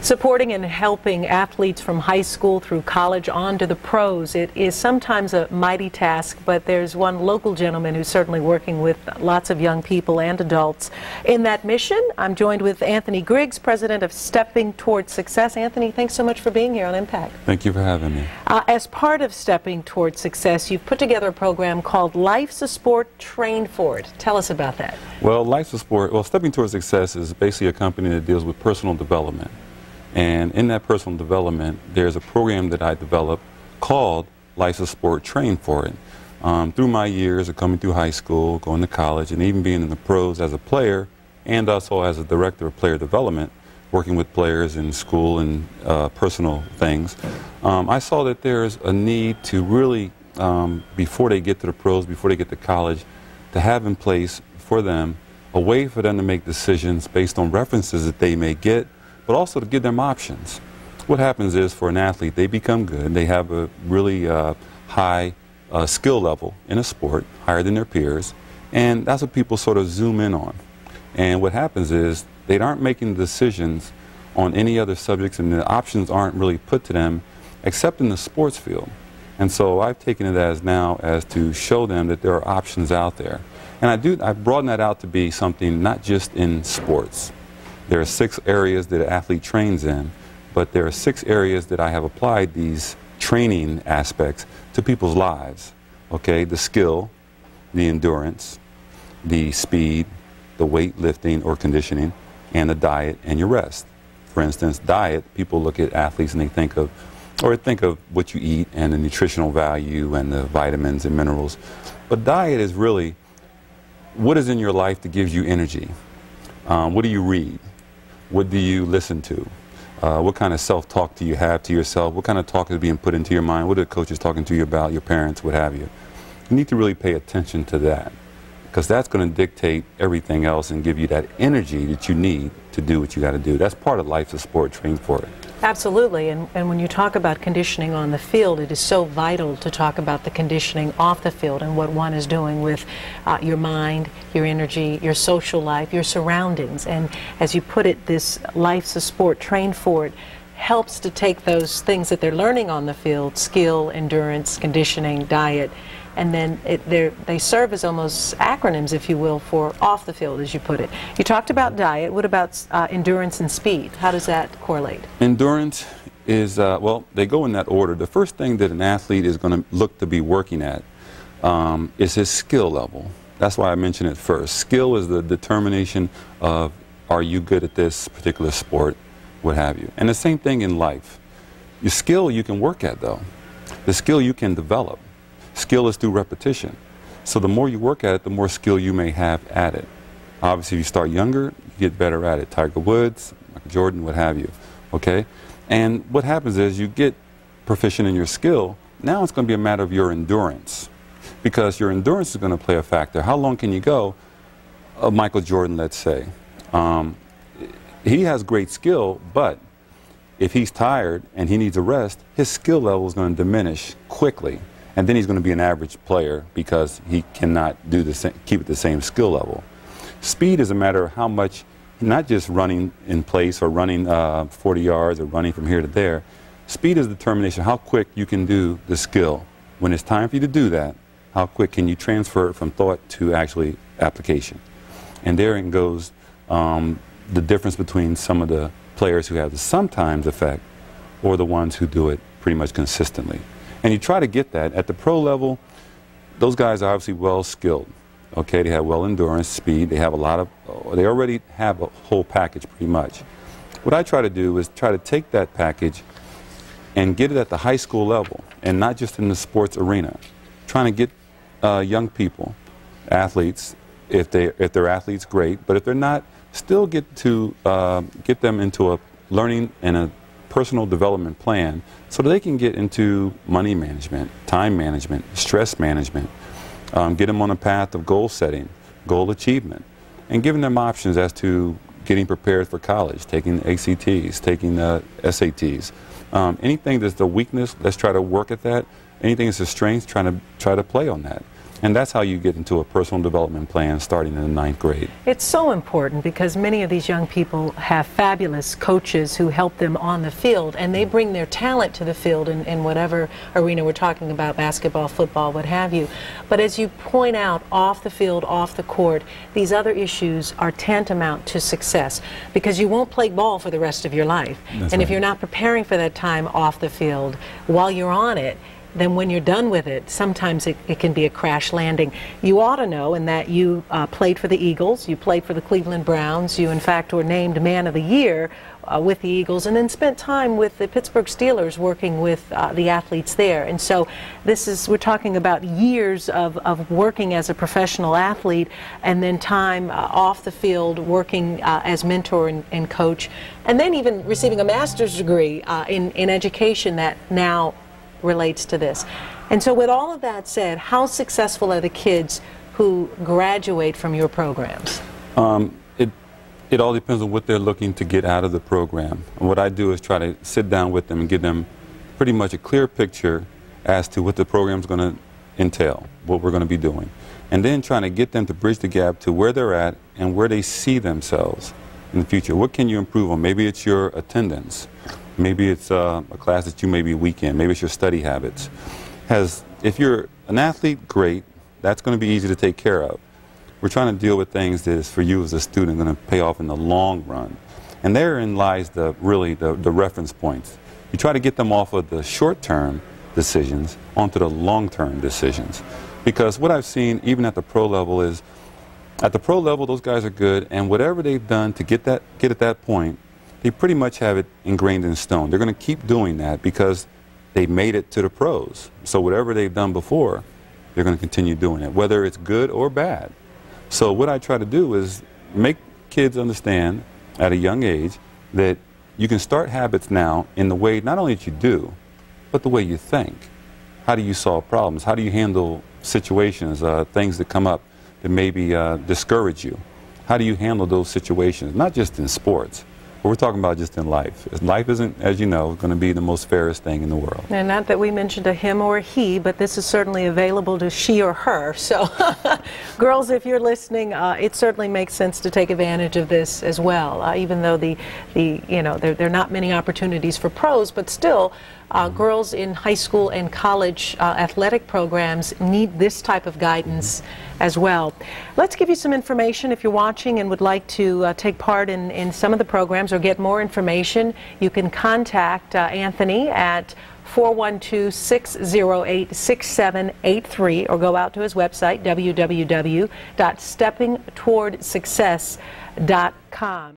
Supporting and helping athletes from high school through college on to the pros, it is sometimes a mighty task, but there's one local gentleman who's certainly working with lots of young people and adults in that mission. I'm joined with Anthony Griggs, president of Stepping Towards Success. Anthony, thanks so much for being here on Impact. Thank you for having me. As part of Stepping Towards Success, you've put together a program called Life's a Sport, Train for It. Tell us about that. Well, Life's a Sport, Stepping Towards Success is basically a company that deals with personal development. And in that personal development, there's a program that I developed called Life's a Sport, Train for It. Through my years of coming through high school, going to college, and even being in the pros as a player, and also as a director of player development, working with players in school and personal things, I saw that there's a need to really, before they get to the pros, before they get to college, to have in place for them a way for them to make decisions based on references that they may get, but also to give them options. What happens is, for an athlete, they become good. They have a really high skill level in a sport, higher than their peers, and that's what people sort of zoom in on. And what happens is they aren't making decisions on any other subjects, and the options aren't really put to them except in the sports field. And so I've taken it as to show them that there are options out there. And I broaden that out to be something not just in sports. There are 6 areas that an athlete trains in, but there are 6 areas that I have applied these training aspects to people's lives. Okay, the skill, the endurance, the speed, the weightlifting or conditioning, and the diet and your rest. For instance, diet, people look at athletes and they think of what you eat and the nutritional value and the vitamins and minerals. But diet is really what is in your life that gives you energy. What do you read? What do you listen to? What kind of self-talk do you have to yourself? What kind of talk is being put into your mind? What are the coaches talking to you about, your parents, what have you? You need to really pay attention to that, because that's going to dictate everything else and give you that energy that you need to do what you got to do. That's part of Life's a Sport, Train for It. Absolutely, and when you talk about conditioning on the field, it is so vital to talk about the conditioning off the field and what one is doing with your mind, your energy, your social life, your surroundings. And as you put it, this Life's a Sport, Train for It helps to take those things that they're learning on the field, skill, endurance, conditioning, diet, and then they serve as almost acronyms, if you will, for off the field, as you put it. You talked about diet. What about endurance and speed? How does that correlate? Endurance is, well, they go in that order. The first thing that an athlete is going to look to be working at is his skill level. That's why I mentioned it first. Skill is the determination of, are you good at this particular sport, what have you. And the same thing in life. Your skill you can work at, though. The skill you can develop. Skill is through repetition. So the more you work at it, the more skill you may have at it. Obviously, if you start younger, you get better at it. Tiger Woods, Michael Jordan, what have you. Okay? And what happens is you get proficient in your skill. Now it's going to be a matter of your endurance, because your endurance is going to play a factor. How long can you go? Michael Jordan, let's say. He has great skill, but if he's tired and he needs a rest, his skill level is going to diminish quickly. And then he's going to be an average player because he cannot do keep at the same skill level. Speed is a matter of how much, not just running in place or running 40 yards or running from here to there. Speed is determination of how quick you can do the skill. When it's time for you to do that, how quick can you transfer it from thought to actually application. And therein goes the difference between some of the players who have the sometimes effect or the ones who do it pretty much consistently. And you try to get that. At the pro level, those guys are obviously well skilled. Okay, they have well endurance, speed, they have they already have a whole package pretty much. What I try to do is try to take that package and get it at the high school level, and not just in the sports arena. Trying to get young people, athletes, if they're athletes, great, but if they're not, still get them into a learning and a personal development plan so that they can get into money management, time management, stress management, get them on a path of goal setting, goal achievement, and giving them options as to getting prepared for college, taking ACTs, taking SATs. Anything that's the weakness, let's try to work at that. Anything that's a strength, try to play on that. And that's how you get into a personal development plan starting in the 9th grade. It's so important because many of these young people have fabulous coaches who help them on the field, and they bring their talent to the field in whatever arena we're talking about, basketball, football, what have you. But as you point out, off the field, off the court, these other issues are tantamount to success because you won't play ball for the rest of your life. That's and right. if you're not preparing for that time off the field while you're on it, then when you're done with it, sometimes it can be a crash landing. You ought to know in that you played for the Eagles, you played for the Cleveland Browns, you in fact were named Man of the Year with the Eagles, and then spent time with the Pittsburgh Steelers working with the athletes there. And so we're talking about years of working as a professional athlete, and then time off the field working as mentor and coach, and then even receiving a master's degree in education that now relates to this. And so with all of that said, how successful are the kids who graduate from your programs? It all depends on what they're looking to get out of the program. And what I do is try to sit down with them and give them pretty much a clear picture as to what the program's going to entail, what we're going to be doing. And then trying to get them to bridge the gap to where they're at and where they see themselves in the future. What can you improve on? Maybe it's your attendance. Maybe it's a class that you may be weak in. Maybe it's your study habits. If you're an athlete, great. That's going to be easy to take care of. We're trying to deal with things that is, for you as a student, going to pay off in the long run. And therein lies really the reference points. You try to get them off of the short-term decisions onto the long-term decisions. Because what I've seen, even at the pro level, is at the pro level, those guys are good, and whatever they've done to get at that point, they pretty much have it ingrained in stone. They're going to keep doing that because they made it to the pros. So whatever they've done before, they're going to continue doing it, whether it's good or bad. So what I try to do is make kids understand at a young age that you can start habits now in the way not only that you do, but the way you think. How do you solve problems? How do you handle situations, things that come up that maybe discourage you? How do you handle those situations, not just in sports? We're talking about just in life. Life isn't, as you know, going to be the most fairest thing in the world. And not that we mentioned a him or a he, but this is certainly available to she or her. So, girls, if you're listening, it certainly makes sense to take advantage of this as well. Even though there are not many opportunities for pros, but still, girls in high school and college athletic programs need this type of guidance as well. Let's give you some information. If you're watching and would like to take part in some of the programs or get more information, you can contact Anthony at 412-608-6783 or go out to his website, www.steppingtowardsuccess.com.